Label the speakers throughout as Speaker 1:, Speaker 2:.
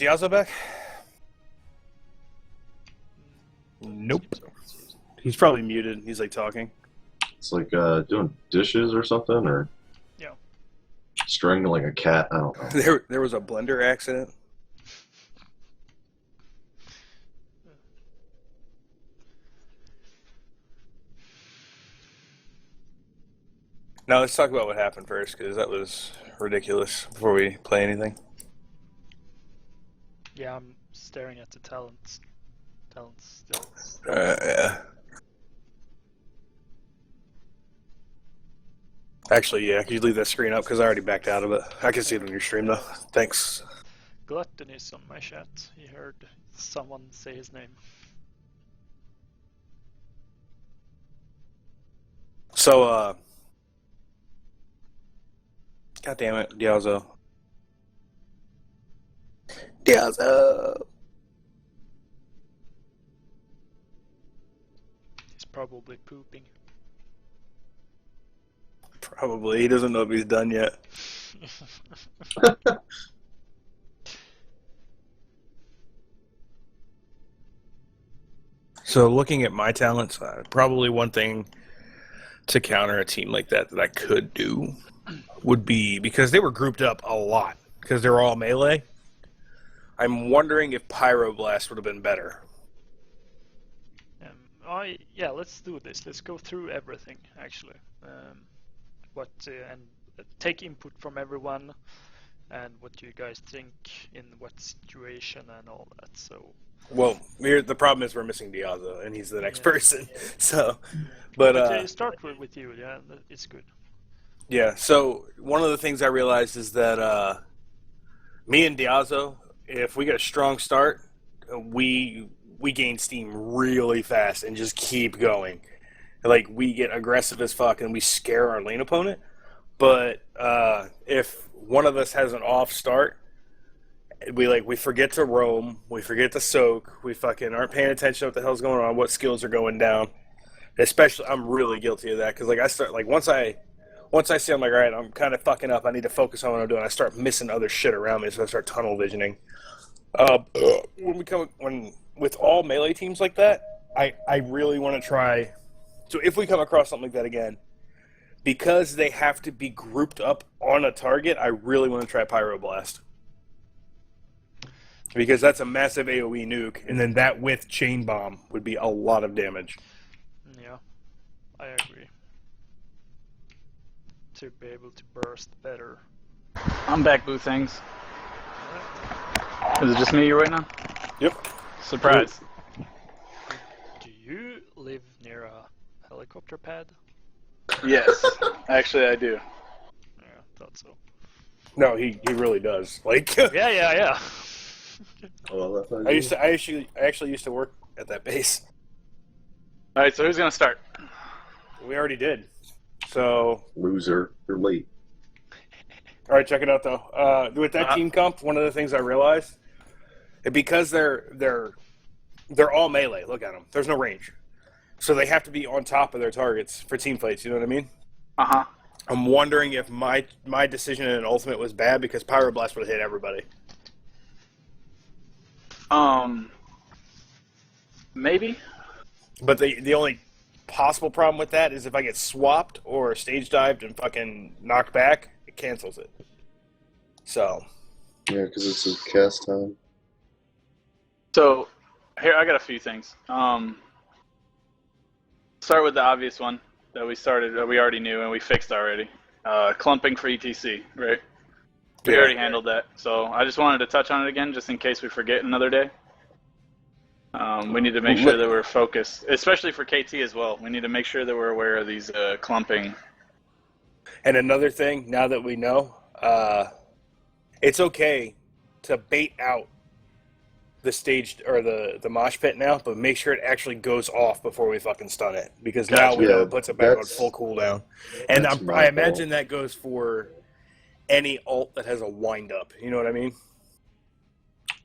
Speaker 1: Diazo back? Nope. He's probably muted. He's like talking.
Speaker 2: It's like doing dishes or something, or strangling a cat. I don't know.
Speaker 1: There was a blender accident. Now let's talk about what happened first, because that was ridiculous. Before we play anything.
Speaker 3: Yeah, I'm staring at the talents still.
Speaker 1: Yeah. Actually, yeah, could you leave that screen up? Because I already backed out of it. I can see it on your stream, though. Thanks.
Speaker 3: Glutton is on my chat. He heard someone say his name.
Speaker 1: So, God damn it, Diazo. Diazo!
Speaker 3: He's probably pooping.
Speaker 1: Probably. He doesn't know if he's done yet. So looking at my talents, probably one thing to counter a team like that I could do would be, because they were grouped up a lot, because they're all melee, I'm wondering if Pyroblast would have been better.
Speaker 3: Yeah, let's do this. Let's go through everything, actually. And take input from everyone, and what you guys think in what situation and all that. So.
Speaker 1: Well, the problem is we're missing Diazo, and he's the next person. So, but
Speaker 3: start with you. Yeah, it's good.
Speaker 1: Yeah. So one of the things I realized is that me and Diazo, if we get a strong start, we gain steam really fast and just keep going. Like, we get aggressive as fuck and we scare our lane opponent. But if one of us has an off start, we forget to roam, we forget to soak, we fucking aren't paying attention to what the hell's going on, what skills are going down. Especially, I'm really guilty of that, because I start, once I see, I'm like, all right, I'm kind of fucking up, I need to focus on what I'm doing, I start missing other shit around me, so I start tunnel visioning. With all melee teams like that, I really want to try. So if we come across something like that again, because they have to be grouped up on a target, I really want to try Pyroblast. Because that's a massive AoE nuke, and then that with Chain Bomb would be a lot of damage.
Speaker 3: Yeah, I agree. To be able to burst better.
Speaker 4: I'm back, Boo Things. Is it just me you're waiting on?
Speaker 1: Yep.
Speaker 4: Surprise.
Speaker 3: Do you live near a helicopter pad?
Speaker 4: Yes, actually I do.
Speaker 3: Yeah, thought so.
Speaker 1: No, he really does. Like,
Speaker 3: yeah.
Speaker 2: Well,
Speaker 1: I actually used to work at that base.
Speaker 4: All right, so who's gonna start?
Speaker 1: We already did. So,
Speaker 2: loser, you're late.
Speaker 1: all right, check it out though. With that team comp, one of the things I realized, because they're all melee. Look at them. There's no range, so they have to be on top of their targets for team fights. You know what I mean? I'm wondering if my decision in an ultimate was bad, because Pyroblast would have hit everybody.
Speaker 4: Maybe.
Speaker 1: But the only possible problem with that is if I get swapped or stage dived and fucking knocked back, it cancels it. So.
Speaker 2: Yeah, because it's a cast time.
Speaker 4: So, here, I got a few things. Start with the obvious one that we already knew and we fixed already. Clumping for ETC, right? We already handled that. So, I just wanted to touch on it again, just in case we forget another day. We need to make sure that we're focused, especially for KT as well. We need to make sure that we're aware of these clumping.
Speaker 1: And another thing, now that we know, it's okay to bait out the stage or the mosh pit now, but make sure it actually goes off before we fucking stun it, because now we know it puts it back on full cooldown. And I imagine that goes for any ult that has a wind up. You know what I mean?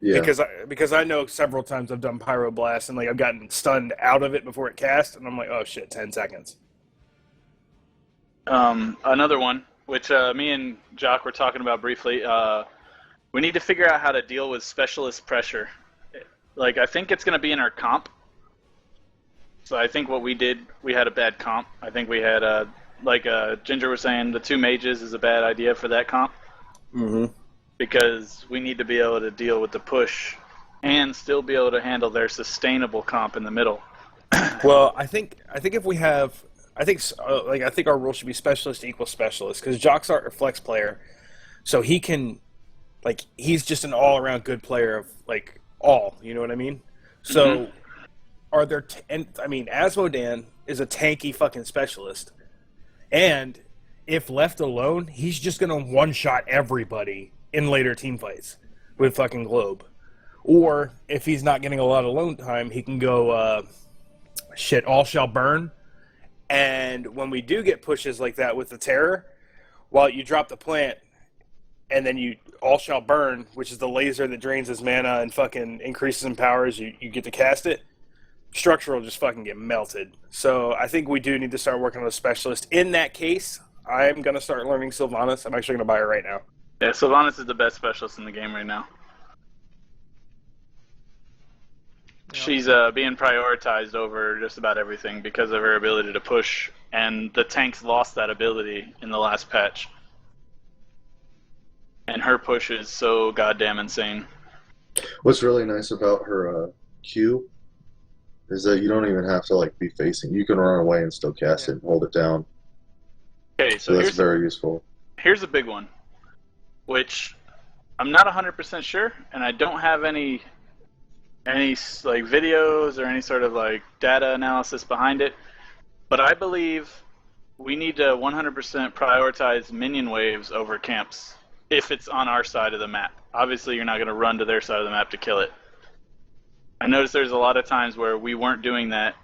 Speaker 1: Yeah. Because I know several times I've done Pyroblast and I've gotten stunned out of it before it cast, and I'm like, oh shit, 10 seconds.
Speaker 4: Another one, which me and Jock were talking about briefly. We need to figure out how to deal with specialist pressure. Like, I think it's going to be in our comp. So I think what we did, we had a bad comp. I think we had, like Ginger was saying, the 2 mages is a bad idea for that comp.
Speaker 1: Mm-hmm.
Speaker 4: Because we need to be able to deal with the push and still be able to handle their sustainable comp in the middle.
Speaker 1: Well, I think if we have, I think our rule should be specialist equals specialist, because Jock's our flex player, so he can, like, he's just an all-around good player of, like, all, you know what I mean? So, are there, Asmodan is a tanky fucking specialist, and if left alone, he's just gonna one-shot everybody in later team fights with fucking Globe. Or, if he's not getting a lot of alone time, he can go, all shall burn. And when we do get pushes like that with the Terror, while you drop the plant, and then you all shall burn, which is the laser that drains his mana and fucking increases in power as you get to cast it, structure will just fucking get melted. So I think we do need to start working on a specialist. In that case, I'm going to start learning Sylvanas. I'm actually going to buy her right now.
Speaker 4: Yeah, Sylvanas is the best specialist in the game right now. She's being prioritized over just about everything because of her ability to push, and the tanks lost that ability in the last patch. And her push is so goddamn insane.
Speaker 2: What's really nice about her Q is that you don't even have to like be facing. You can run away and still cast it and hold it down.
Speaker 4: Okay,
Speaker 2: So that's very useful.
Speaker 4: Here's a big one, which I'm not 100% sure, and I don't have any like videos or any sort of like data analysis behind it, but I believe we need to 100% prioritize minion waves over camps if it's on our side of the map. Obviously, you're not going to run to their side of the map to kill it. I noticed there's a lot of times where we weren't doing that,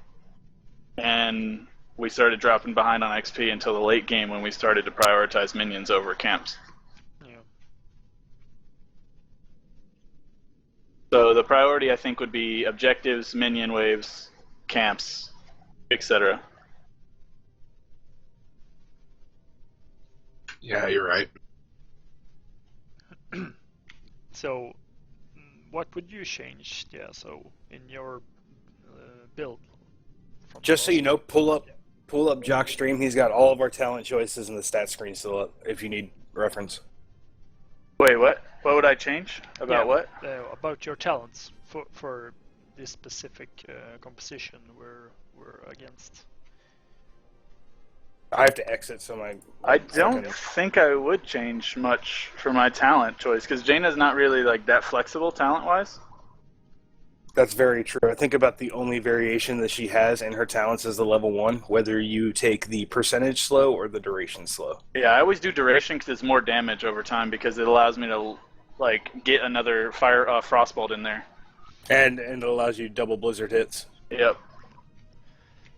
Speaker 4: and we started dropping behind on XP until the late game when we started to prioritize minions over camps. So the priority, I think, would be objectives, minion waves, camps, etc.
Speaker 5: Yeah, you're right.
Speaker 3: So, what would you change, in your build?
Speaker 1: Just so you know, pull up Jock's stream. He's got all of our talent choices and the stat screen still up if you need reference.
Speaker 4: Wait, what? What would I change? About what?
Speaker 3: About your talents for this specific composition we're against.
Speaker 1: I have to exit, so
Speaker 4: I don't think I would change much for my talent choice, because Jaina's not really like that flexible talent-wise.
Speaker 1: That's very true. I think about the only variation that she has in her talents is the level 1, whether you take the percentage slow or the duration slow.
Speaker 4: Yeah, I always do duration because it's more damage over time, because it allows me to like get another frostbolt in there.
Speaker 1: And it allows you double blizzard hits.
Speaker 4: Yep.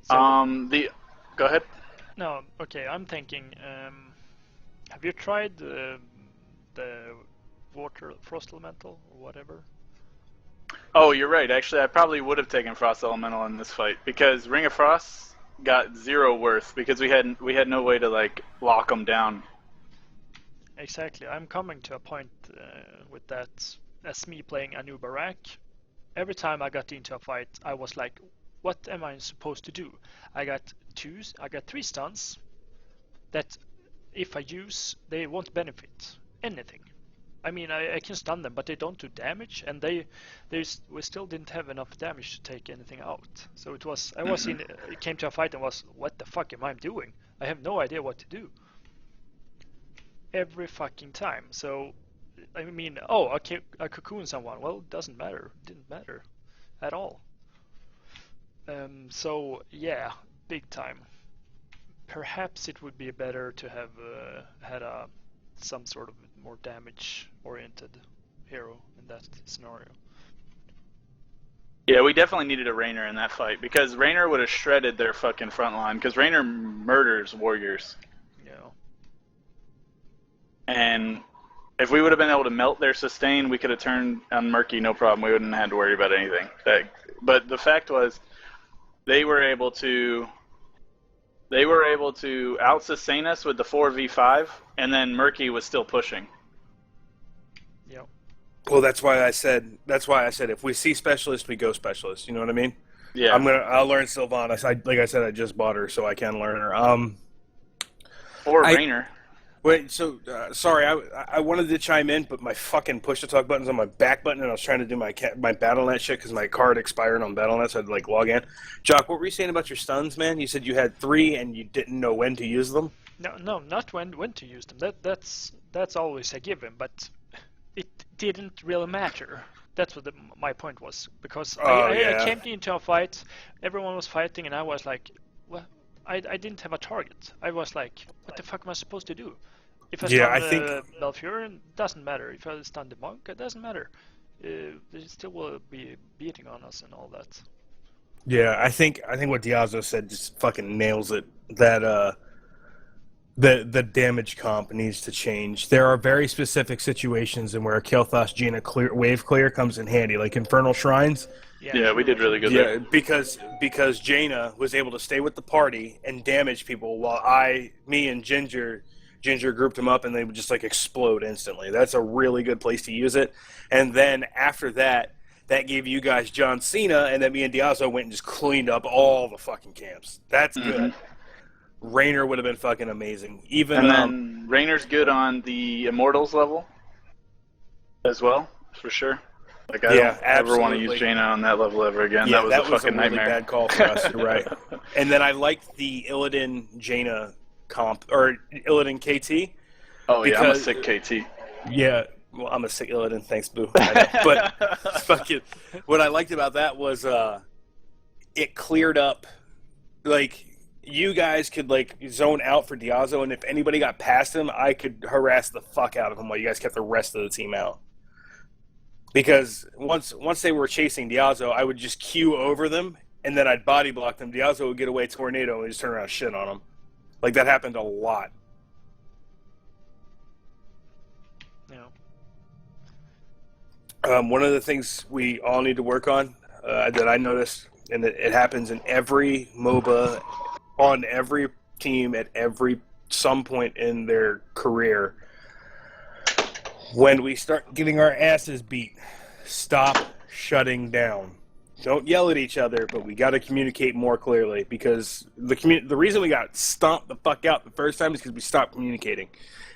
Speaker 3: So,
Speaker 4: Go ahead.
Speaker 3: No, okay, I'm thinking, have you tried the water frost elemental or whatever?
Speaker 4: Oh, you're right. Actually, I probably would have taken Frost Elemental in this fight, because Ring of Frost got 0 worth because we had no way to like lock them down.
Speaker 3: Exactly. I'm coming to a point with that. As me playing Anubarak, every time I got into a fight, I was like, what am I supposed to do? I got 3 stuns that if I use, they won't benefit anything. I mean, I can stun them, but they don't do damage, and we still didn't have enough damage to take anything out. So it came to a fight and was, what the fuck am I doing? I have no idea what to do. Every fucking time. So, I mean, I cocoon someone. Well, it doesn't matter. It didn't matter at all. So, yeah, big time. Perhaps it would be better to have had some sort of more damage-oriented hero in that scenario.
Speaker 4: Yeah, we definitely needed a Raynor in that fight, because Raynor would have shredded their fucking front line, because Raynor murders warriors.
Speaker 3: Yeah.
Speaker 4: And if we would have been able to melt their sustain, we could have turned on Murky, no problem. We wouldn't have had to worry about anything. But the fact was, they were able to out-sustain us with the 4v5, and then Murky was still pushing.
Speaker 3: Yep.
Speaker 1: Well, that's why I said if we see specialist, we go specialist. You know what I mean?
Speaker 4: Yeah.
Speaker 1: I'll learn Sylvanas. Like I said, I just bought her, so I can learn her.
Speaker 4: Or
Speaker 1: I-
Speaker 4: Rainer.
Speaker 1: Wait, so sorry, I wanted to chime in, but my fucking push to talk button's on my back button, and I was trying to do my BattleNet shit because my card expired on BattleNet, so I had to like log in. Jock, what were you saying about your stuns, man? You said you had 3 and you didn't know when to use them.
Speaker 3: No, not when to use them. That's always a given, but it didn't really matter. That's what my point was, because I came into a fight, everyone was fighting, and I was like, well, I didn't have a target. I was like, what the fuck am I supposed to do? If I stun Belfiore, it doesn't matter. If I stun the monk, it doesn't matter. They still will be beating on us and all that.
Speaker 1: Yeah, I think what Diazo said just fucking nails it. That the damage comp needs to change. There are very specific situations in where a Kael'thas Jaina wave clear comes in handy, like Infernal Shrines.
Speaker 4: Yeah, we did really good there.
Speaker 1: because Jaina was able to stay with the party and damage people while me and Ginger grouped them up and they would just like explode instantly. That's a really good place to use it. And then after that gave you guys John Cena, and then me and Diazo went and just cleaned up all the fucking camps. That's good. Rainer would have been fucking amazing.
Speaker 4: And then Rainer's good on the Immortals level as well, for sure. Like I don't ever want to use Jaina on that level ever again.
Speaker 1: Yeah,
Speaker 4: that was a fucking
Speaker 1: really
Speaker 4: nightmare.
Speaker 1: Bad call for us. You're right. And then I liked the Illidan Jaina comp or Illidan KT.
Speaker 4: Oh yeah, I'm a sick KT.
Speaker 1: Yeah, well, I'm a sick Illidan. Thanks, Boo. But fucking, what I liked about that was it cleared up. Like you guys could like zone out for Diazo, and if anybody got past him, I could harass the fuck out of him while you guys kept the rest of the team out. Because once they were chasing Diazo, I would just queue over them, and then I'd body block them. Diazo would get away tornado, and just turn around and shit on them. Like, that happened a lot.
Speaker 3: Yeah.
Speaker 1: One of the things we all need to work on that I noticed, and it happens in every MOBA, on every team, at some point in their career, when we start getting our asses beat, stop shutting down. Don't yell at each other, but we got to communicate more clearly, because the reason we got stomped the fuck out the first time is because we stopped communicating.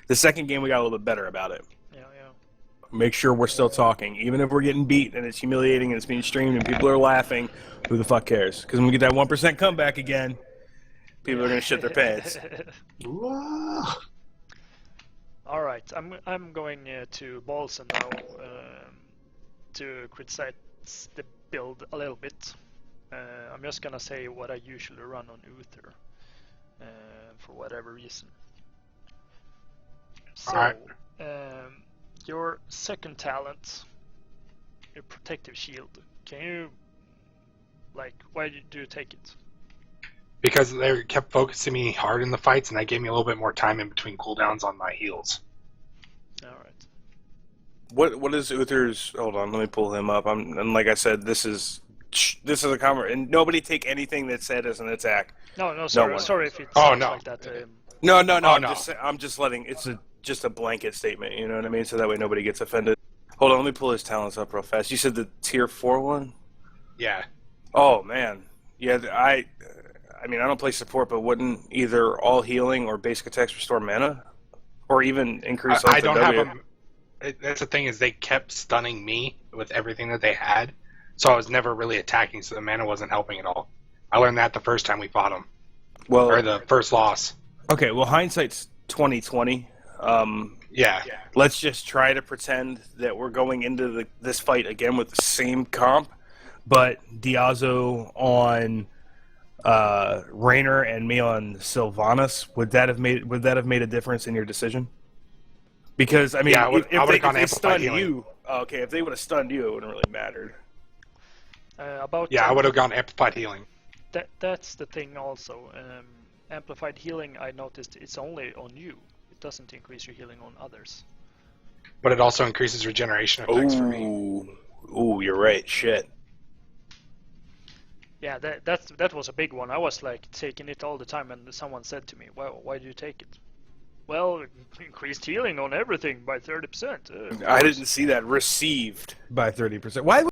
Speaker 1: The second game, we got a little bit better about it.
Speaker 3: Yeah.
Speaker 1: Make sure we're still talking. Even if we're getting beat and it's humiliating and it's being streamed and people are laughing, who the fuck cares? Because when we get that 1% comeback again, people are going to shit their pants.
Speaker 3: All right, I'm going to Balsa now to criticize the build a little bit. I'm just gonna say what I usually run on Uther for whatever reason. So,
Speaker 5: Alright.
Speaker 3: Your second talent, your protective shield. Can you, like, why do you take it?
Speaker 5: Because they kept focusing me hard in the fights, and that gave me a little bit more time in between cooldowns on my heals.
Speaker 3: All right.
Speaker 1: What is Uther's? Hold on, let me pull him up. And like I said, this is a comment, and nobody take anything that's said as an attack.
Speaker 3: No, sorry if it
Speaker 5: Oh,
Speaker 3: sounds
Speaker 5: no.
Speaker 3: like that.
Speaker 1: No.
Speaker 5: no.
Speaker 1: I'm just letting just a blanket statement. You know what I mean? So that way nobody gets offended. Hold on, let me pull his talents up real fast. You said the tier 4 one?
Speaker 5: Yeah.
Speaker 1: Oh man, yeah. I mean, I don't play support, but wouldn't either all healing or basic attacks restore mana, or even increase?
Speaker 5: I don't have them. That's the thing, is they kept stunning me with everything that they had, so I was never really attacking, so the mana wasn't helping at all. I learned that the first time we fought them, or the first loss.
Speaker 1: Okay, well, hindsight's 2020.
Speaker 5: Yeah.
Speaker 1: Let's just try to pretend that we're going into this fight again with the same comp, but Diazo on Rainer and me on Sylvanas. Would that have made a difference in your decision? Because I mean,
Speaker 5: Yeah,
Speaker 1: if they stunned
Speaker 5: healing.
Speaker 1: you, okay, if they would have stunned you, it wouldn't really matter.
Speaker 5: I would have gone amplified healing.
Speaker 3: That's the thing also. Amplified healing, I noticed it's only on you. It doesn't increase your healing on others.
Speaker 5: But it also increases regeneration effects for me.
Speaker 1: Ooh, you're right. Shit.
Speaker 3: Yeah, that was a big one. I was like taking it all the time, and someone said to me, "Well, why do you take it?" Well, increased healing on everything by 30%.
Speaker 1: I didn't see that. Received.
Speaker 6: By 30%. Why